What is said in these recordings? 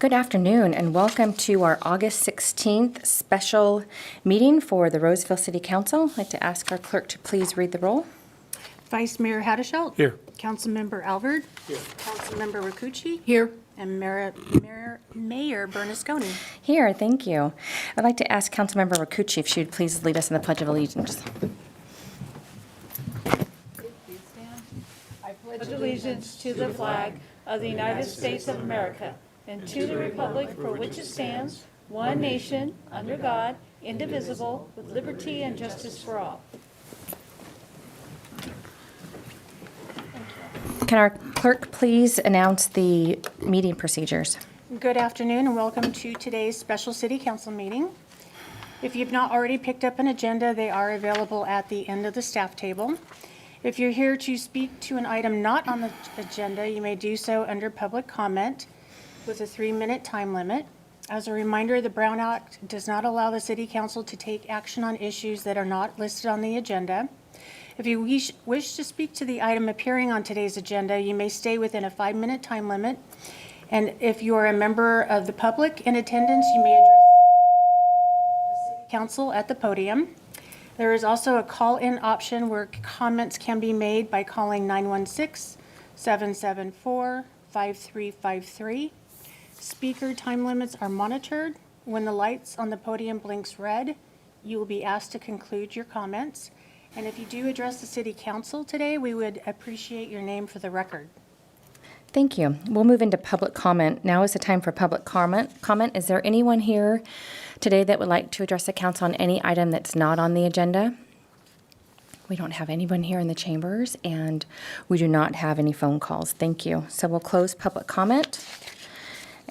Good afternoon and welcome to our August 16th special meeting for the Roseville City Council. I'd like to ask our clerk to please read the roll. Vice Mayor Haddishelt. Here. Councilmember Alvord. Here. Councilmember Rakucci. Here. And Mayor Bernasconi. Here, thank you. I'd like to ask Councilmember Rakucci if she would please lead us in the Pledge of Allegiance. I pledge allegiance to the flag of the United States of America and to the republic for which it stands, one nation, under God, indivisible, with liberty and justice for all. Can our clerk please announce the meeting procedures? Good afternoon and welcome to today's special city council meeting. If you've not already picked up an agenda, they are available at the end of the staff table. If you're here to speak to an item not on the agenda, you may do so under public comment with a 3-minute time limit. As a reminder, the Brown Act does not allow the City Council to take action on issues that are not listed on the agenda. If you wish to speak to the item appearing on today's agenda, you may stay within a 5-minute time limit. And if you are a member of the public in attendance, you may address the City Council at the podium. There is also a call-in option where comments can be made by calling 916-774-5353. Speaker time limits are monitored. When the lights on the podium blinks red, you will be asked to conclude your comments. And if you do address the City Council today, we would appreciate your name for the record. Thank you. We'll move into public comment. Now is the time for public comment. Is there anyone here today that would like to address the council on any item that's not on the agenda? We don't have anyone here in the chambers, and we do not have any phone calls. Thank you. So we'll close public comment,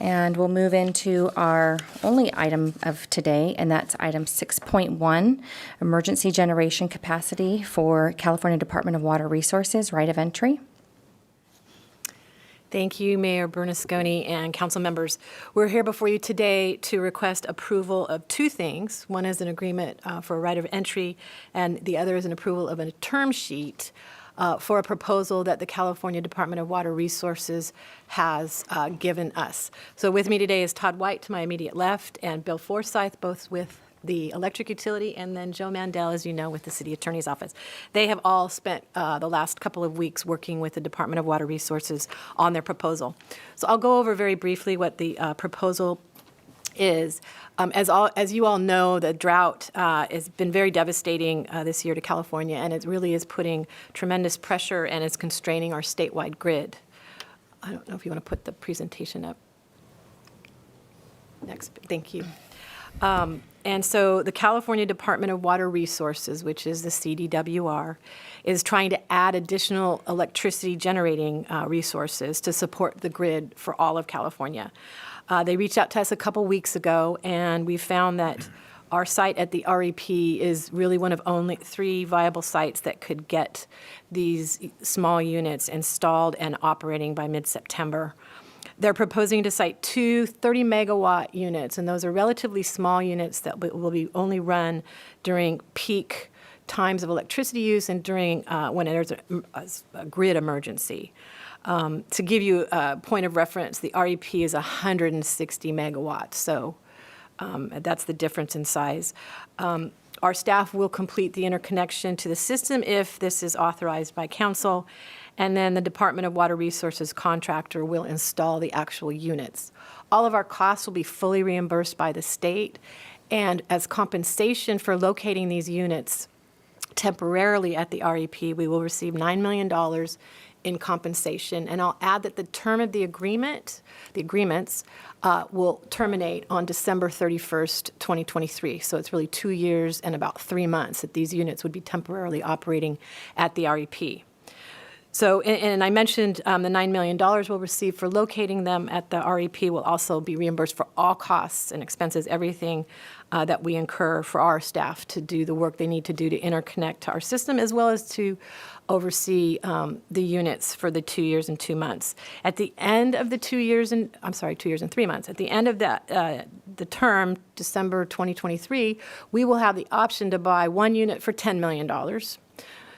and we'll move into our only item of today, and that's item 6.1, emergency generation capacity for California Department of Water Resources, right of entry. Thank you, Mayor Bernasconi and council members. We're here before you today to request approval of two things. One is an agreement for a right of entry, and the other is an approval of a term sheet for a proposal that the California Department of Water Resources has given us. So with me today is Todd White to my immediate left and Bill Forsyth, both with the electric utility, and then Joe Mandel, as you know, with the city attorney's office. They have all spent the last couple of weeks working with the Department of Water Resources on their proposal. So I'll go over very briefly what the proposal is. As you all know, the drought has been very devastating this year to California, and it really is putting tremendous pressure and is constraining our statewide grid. I don't know if you want to put the presentation up. Next, thank you. And so the California Department of Water Resources, which is the CDWR, is trying to add additional electricity generating resources to support the grid for all of California. They reached out to us a couple weeks ago, and we found that our site at the REP is really one of only 3 viable sites that could get these small units installed and operating by mid-September. They're proposing to site 2 30-megawatt units, and those are relatively small units that will be only run during peak times of electricity use and during when there's a grid emergency. To give you a point of reference, the REP is 160 megawatts, so that's the difference in size. Our staff will complete the interconnection to the system if this is authorized by council, and then the Department of Water Resources contractor will install the actual units. All of our costs will be fully reimbursed by the state, and as compensation for locating these units temporarily at the REP, we will receive $9 million in compensation. And I'll add that the term of the agreements will terminate on December 31st, 2023. So it's really 2 years and about 3 months that these units would be temporarily operating at the REP. So, and I mentioned the $9 million we'll receive for locating them at the REP will also be reimbursed for all costs and expenses, everything that we incur for our staff to do the work they need to do to interconnect to our system, as well as to oversee the units for the 2 years and 2 months. At the end of the 2 years and, 2 years and 3 months, at the end of that, the term, December 2023, we will have the option to buy one unit for $10 million.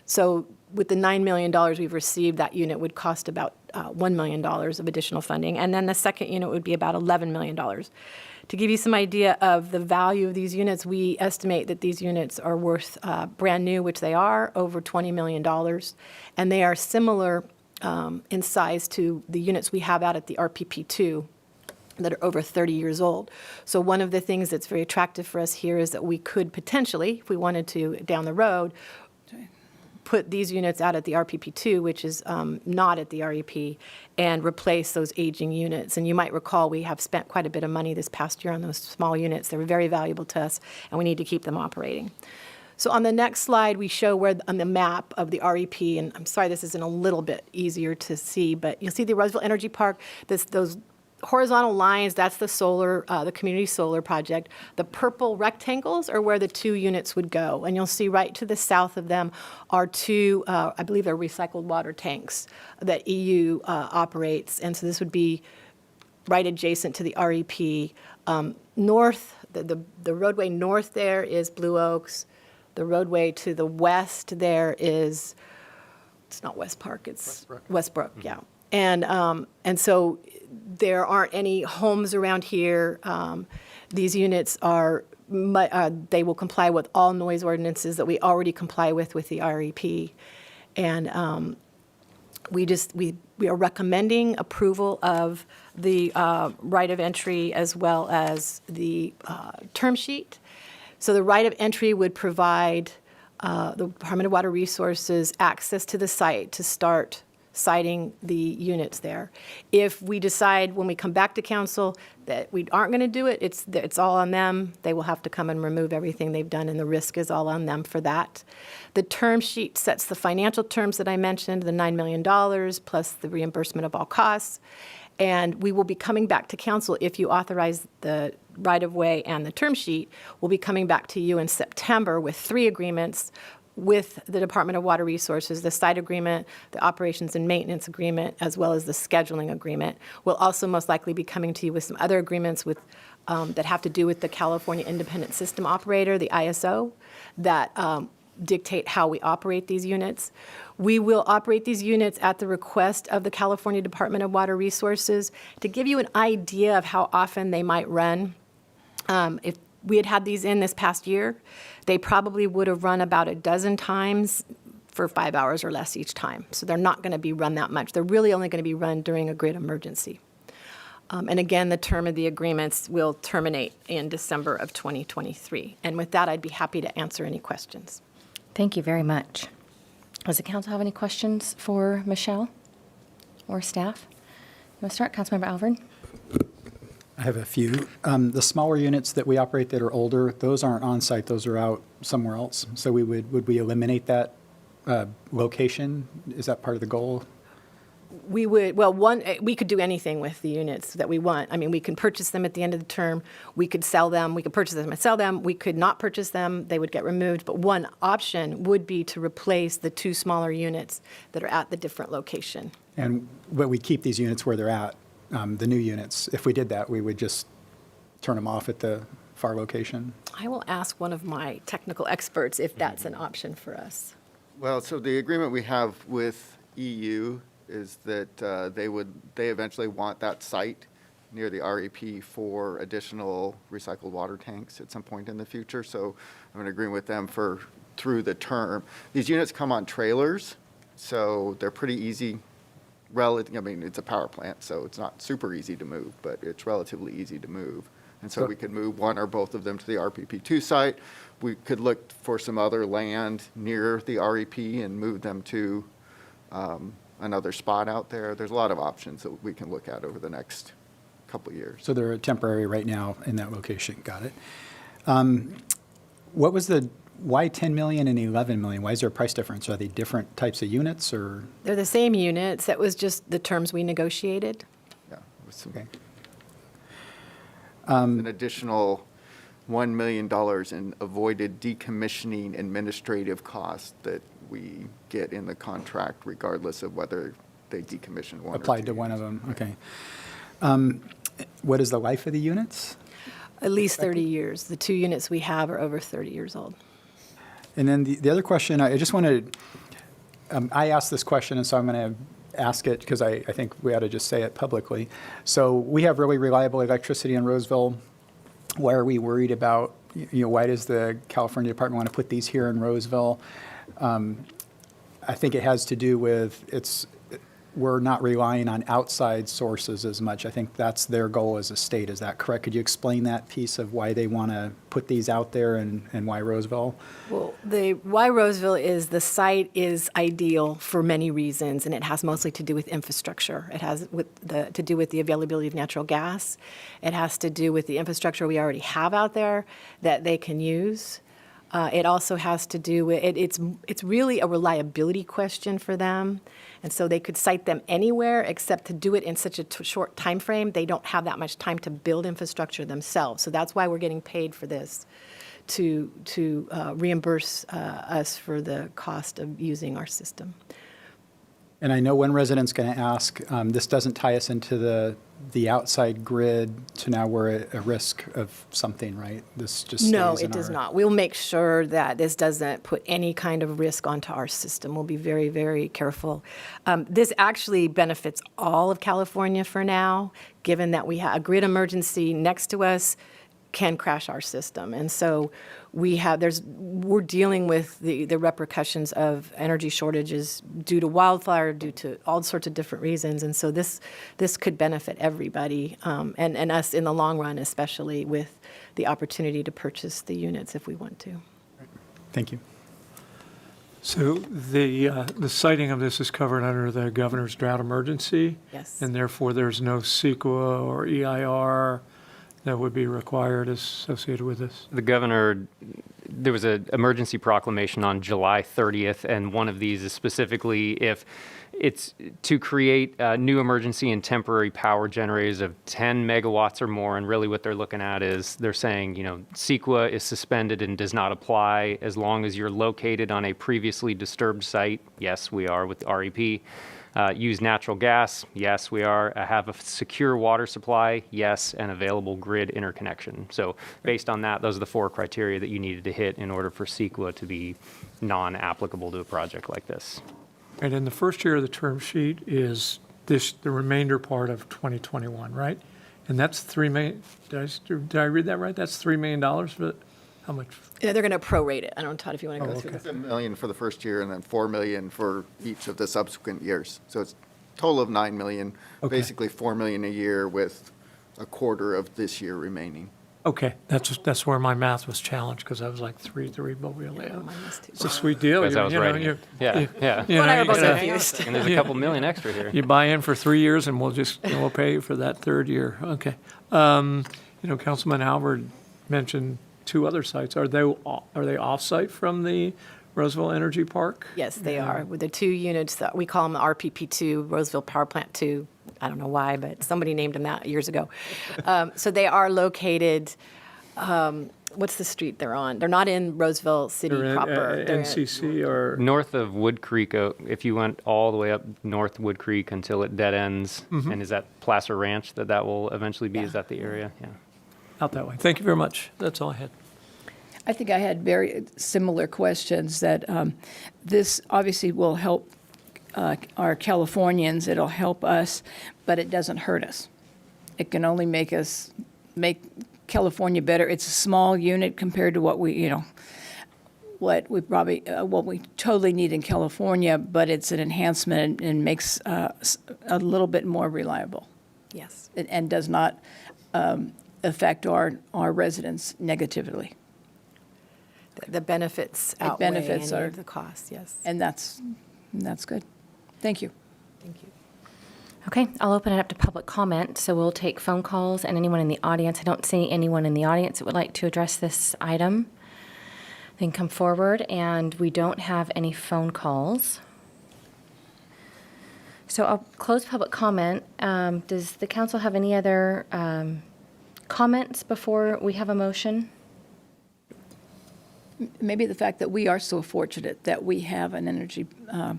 So with the $9 million we've received, that unit would cost about $1 million of additional funding. And then the second unit would be about $11 million. To give you some idea of the value of these units, we estimate that these units are worth, brand new, which they are, over $20 million. And they are similar in size to the units we have out at the RPP2 that are over 30 years old. So one of the things that's very attractive for us here is that we could potentially, if we wanted to down the road, put these units out at the RPP2, which is not at the REP, and replace those aging units. And you might recall we have spent quite a bit of money this past year on those small units. They were very valuable to us, and we need to keep them operating. So on the next slide, we show where on the map of the REP, and I'm sorry this isn't a little bit easier to see, but you'll see the Roseville Energy Park, those horizontal lines, that's the solar, the community solar project. The purple rectangles are where the 2 units would go. And you'll see right to the south of them are 2, I believe they're recycled water tanks that EU operates. And so this would be right adjacent to the REP. North, the roadway north there is Blue Oaks. The roadway to the west there is, it's not West Park, it's Westbrook, yeah. And so there aren't any homes around here. These units are, they will comply with all noise ordinances that we already comply with the REP. And we are recommending approval of the right of entry as well as the term sheet. So the right of entry would provide the Department of Water Resources access to the site to start siting the units there. If we decide when we come back to council that we aren't going to do it, it's all on them. They will have to come and remove everything they've done, and the risk is all on them for that. The term sheet sets the financial terms that I mentioned, the $9 million plus the reimbursement of all costs. And we will be coming back to council if you authorize the right-of-way and the term sheet. We'll be coming back to you in September with 3 agreements with the Department of Water Resources, the site agreement, the operations and maintenance agreement, as well as the scheduling agreement. We'll also most likely be coming to you with some other agreements with, that have to do with the California Independent System Operator, the ISO, that dictate how we operate these units. We will operate these units at the request of the California Department of Water Resources. To give you an idea of how often they might run, if we had these in this past year, they probably would have run about a dozen times for 5 hours or less each time. So they're not going to be run that much. They're really only going to be run during a grid emergency. And again, the term of the agreements will terminate in December of 2023. And with that, I'd be happy to answer any questions. Thank you very much. Does the council have any questions for Michelle or staff? You want to start, Councilmember Alvord? I have a few. The smaller units that we operate that are older, those aren't on site, those are out somewhere else. So would we eliminate that location? Is that part of the goal? We would, we could do anything with the units that we want. I mean, we can purchase them at the end of the term. We could sell them. We could purchase them and sell them. We could not purchase them. They would get removed. But one option would be to replace the 2 smaller units that are at the different location. But we keep these units where they're at, the new units. If we did that, we would just turn them off at the far location? I will ask one of my technical experts if that's an option for us. Well, so the agreement we have with EU is that they eventually want that site near the REP for additional recycled water tanks at some point in the future. So I'm in agreement with them through the term. These units come on trailers, so they're pretty easy. I mean, it's a power plant, so it's not super easy to move, but it's relatively easy to move. And so we could move one or both of them to the RPP2 site. We could look for some other land near the REP and move them to another spot out there. There's a lot of options that we can look at over the next couple of years. So they're temporary right now in that location. Got it. Why 10 million and 11 million? Why is there a price difference? Are they different types of units or? They're the same units. That was just the terms we negotiated. Yeah. Okay. An additional $1 million in avoided decommissioning administrative costs that we get in the contract regardless of whether they decommission one Applied to one of them, okay. What is the life of the units? At least 30 years. The 2 units we have are over 30 years old. And then the other question, I just wanted, I asked this question, and so I'm going to ask it because I think we ought to just say it publicly. So we have really reliable electricity in Roseville. Why are we worried about, why does the California Department want to put these here in Roseville? I think it has to do with we're not relying on outside sources as much. I think that's their goal as a state. Is that correct? Could you explain that piece of why they want to put these out there and why Roseville? Well, why Roseville is the site is ideal for many reasons, and it has mostly to do with infrastructure. It has to do with the availability of natural gas. It has to do with the infrastructure we already have out there that they can use. It also has to do with it's really a reliability question for them, and so they could site them anywhere except to do it in such a short time frame. They don't have that much time to build infrastructure themselves. So that's why we're getting paid for this, to reimburse us for the cost of using our system. And I know one resident's going to ask, this doesn't tie us into the outside grid to now we're at a risk of something, right? This just No, stays in it does our- not. We'll make sure that this doesn't put any kind of risk onto our system. We'll be very, very careful. This actually benefits all of California for now, given that we have a grid emergency next to us can crash our system. And so we're dealing with the repercussions of energy shortages due to wildfire, due to all sorts of different reasons. And so this could benefit everybody, and us in the long run, especially with the opportunity to purchase the units if we want to. Thank you. So the citing of this is covered under the governor's drought emergency? Yes. And therefore, there's no CEQA or EIR that would be required associated with this? The governor, there was an emergency proclamation on July 30th, and one of these is specifically if it's to create new emergency and temporary power generators of 10 megawatts or more. And really what they're looking at is they're saying, CEQA is suspended and does not apply as long as you're located on a previously disturbed site. Yes, we are with REP. Use natural gas? Yes, we are. Have a secure water supply? Yes, and available grid interconnection. So based on that, those are the 4 criteria that you needed to hit in order for CEQA to be non-applicable to a project like this. And in the first year of the term sheet is the remainder part of 2021, right? And that's $3 million. Did I read that right? That's $3 million for how much? Yeah, they're going to prorate it. I don't know, Todd, if you want to go Oh, through okay. this. It's $1 million for the first year and then $4 million for each of the subsequent years. So it's a total of $9 million, Okay. basically $4 million a year with a quarter of this year remaining. Okay, that's where my math was challenged, because I was like 3, but really, Yeah, mine was too. it's a sweet deal. As I was writing it. Yeah. You Well, I know, are both you gotta- confused. And there's a couple million extra here. You buy in for 3 years, and we'll pay you for that third year. Okay. Councilman Albert mentioned 2 other sites. Are they off-site from the Roseville Energy Park? Yes, they are. With the 2 units that we call them RPP2, Roseville Power Plant 2. I don't know why, but somebody named them that years ago. So they are located, what's the street they're on? They're not in Roseville City They're in, proper. They're in- NCC or? North of Wood Creek, if you went all the way up North Wood Creek until it dead ends, and is that Placer Ranch that will eventually be? Yeah. Is that the area? Yeah. Out that way. Thank you very much. That's all I had. I think I had very similar questions that this obviously will help our Californians, it'll help us, but it doesn't hurt us. It can only make California better. It's a small unit compared to what we totally need in California, but it's an enhancement and makes us a little bit more reliable Yes. and does not affect our residents negatively. The benefits The outweigh benefits any are- of the costs, yes. And that's good. Thank you. Thank you. Okay, I'll open it up to public comment. So we'll take phone calls and anyone in the audience. I don't see anyone in the audience that would like to address this item. Then come forward, and we don't have any phone calls. So I'll close public comment. Does the council have any other comments before we have a motion? Maybe the fact that we are so fortunate that we have an energy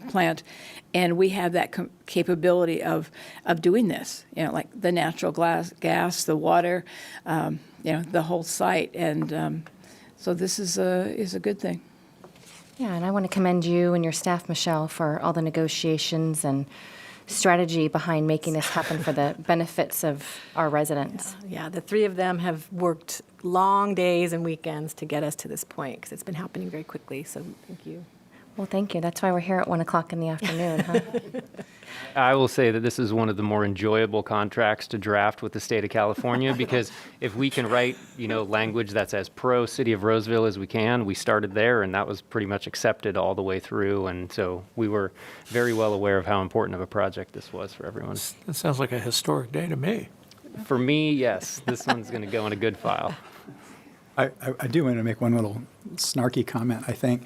plant and we have that capability of doing this, like the natural gas, the water, the whole site. And so this is a good thing. Yeah, and I want to commend you and your staff, Michelle, for all the negotiations and strategy behind making this happen for the benefits of our residents. Yeah, the three of them have worked long days and weekends to get us to this point, because it's been happening very quickly, so thank you. Well, thank you. That's why we're here at 1 o'clock in the afternoon, huh? I will say that this is one of the more enjoyable contracts to draft with the state of California, because if we can write, language that's as pro City of Roseville as we can, we started there, and that was pretty much accepted all the way through. And so we were very well aware of how important of a project this was for everyone. That sounds like a historic day to me. For me, yes, this one's going to go in a good file. I do want to make one little snarky comment, I think.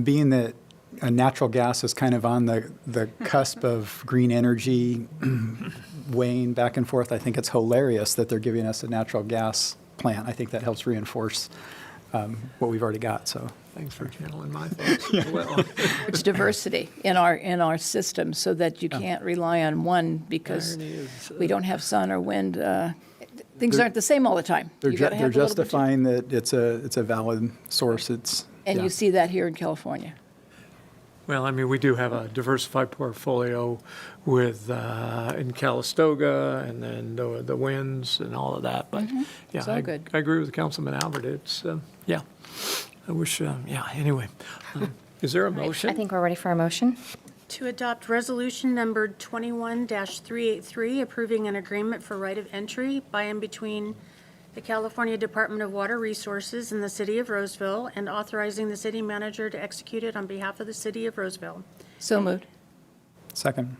Being that natural gas is kind of on the cusp of green energy weighing back and forth, I think it's hilarious that they're giving us a natural gas plant. I think that helps reinforce what we've already got, so. Thanks for channeling my thoughts as well. It's diversity in our system, so that you can't rely on one, because Irony is, we don't have sun or wind. Things aren't the same all the time. They're You gotta have they're a little bit of- justifying that it's a valid source. And yeah. you see that here in California. Well, I mean, we do have a diversified portfolio with, in Calistoga, and then the winds and all of that, but, yeah, It's all I good. I agree with Councilman Albert. It's, yeah, I wish, yeah, anyway. Is there a motion? I think we're ready for a motion. To adopt resolution number 21-383, approving an agreement for right of entry by and between the California Department of Water Resources and the City of Roseville, and authorizing the city manager to execute it on behalf of the City of Roseville. So moved. Second.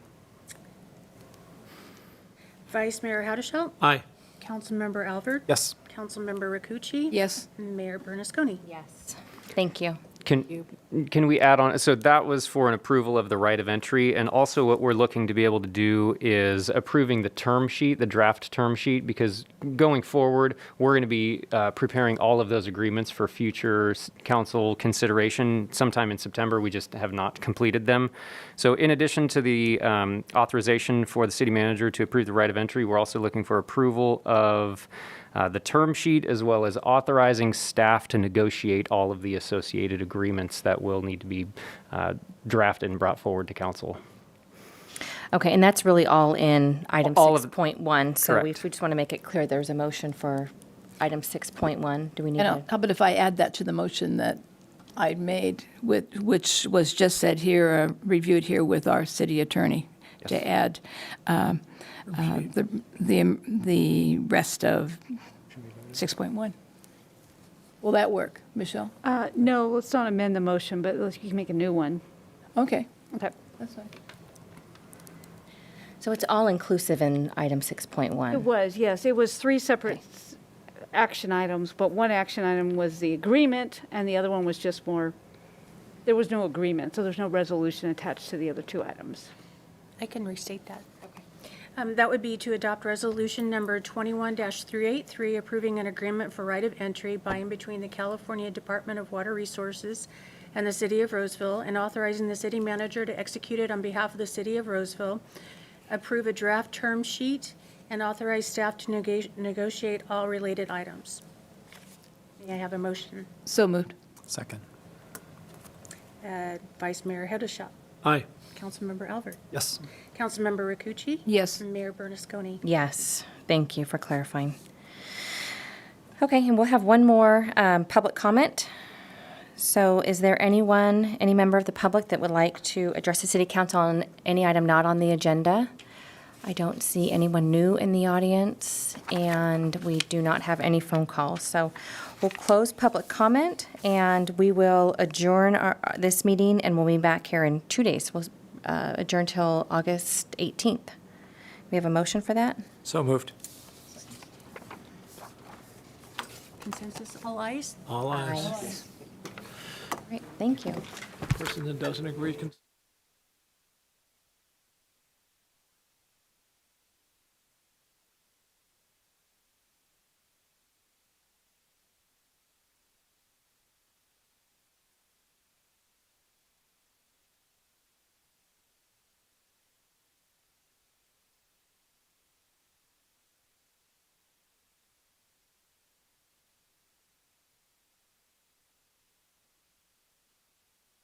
Vice Mayor Haddashelt, Aye. Councilmember Albert, Yes. Councilmember Rakucci, Yes. and Mayor Bernasconi. Yes. Thank you. Can we add on? So that was for an approval of the right of entry, and also what we're looking to be able to do is approving the term sheet, the draft term sheet, because going forward, we're going to be preparing all of those agreements for future council consideration sometime in September. We just have not completed them. So in addition to the authorization for the city manager to approve the right of entry, we're also looking for approval of the term sheet, as well as authorizing staff to negotiate all of the associated agreements that will need to be drafted and brought forward to council. Okay, and that's really all in item All of it. 6.1. So we Correct. just want to make it clear there's a motion for item 6.1. Do we need And to? how about if I add that to the motion that I made, which was just said here, reviewed here with our city attorney, to add the rest of 6.1. Will that work, Michelle? No, let's not amend the motion, but you can make a new one. Okay, Okay. that's fine. So it's all inclusive in item 6.1. It was, yes. It was three separate action items, but one action item was the agreement, and the other one was just more, there was no agreement, so there's no resolution attached to the other two items. I can restate that. That would be to adopt resolution number 21-383, approving an agreement for right of entry by and between the California Department of Water Resources and the City of Roseville, and authorizing the city manager to execute it on behalf of the City of Roseville, approve a draft term sheet, and authorize staff to negotiate all related items. May I have a motion? So moved. Second. Vice Mayor Haddashelt, Aye. Councilmember Albert, Yes. Councilmember Rakucci. Yes. And Mayor Bernasconi. Yes, thank you for clarifying. Okay, and we'll have one more public comment. So is there anyone, any member of the public that would like to address the city council on any item not on the agenda? I don't see anyone new in the audience, and we do not have any phone calls. So we'll close public comment, and we will adjourn this meeting, and we'll be back here in 2 days. We'll adjourn till August 18th. We have a motion for that? So moved. Consensus, all ayes? All ayes. Great, thank you. Person that doesn't agree can.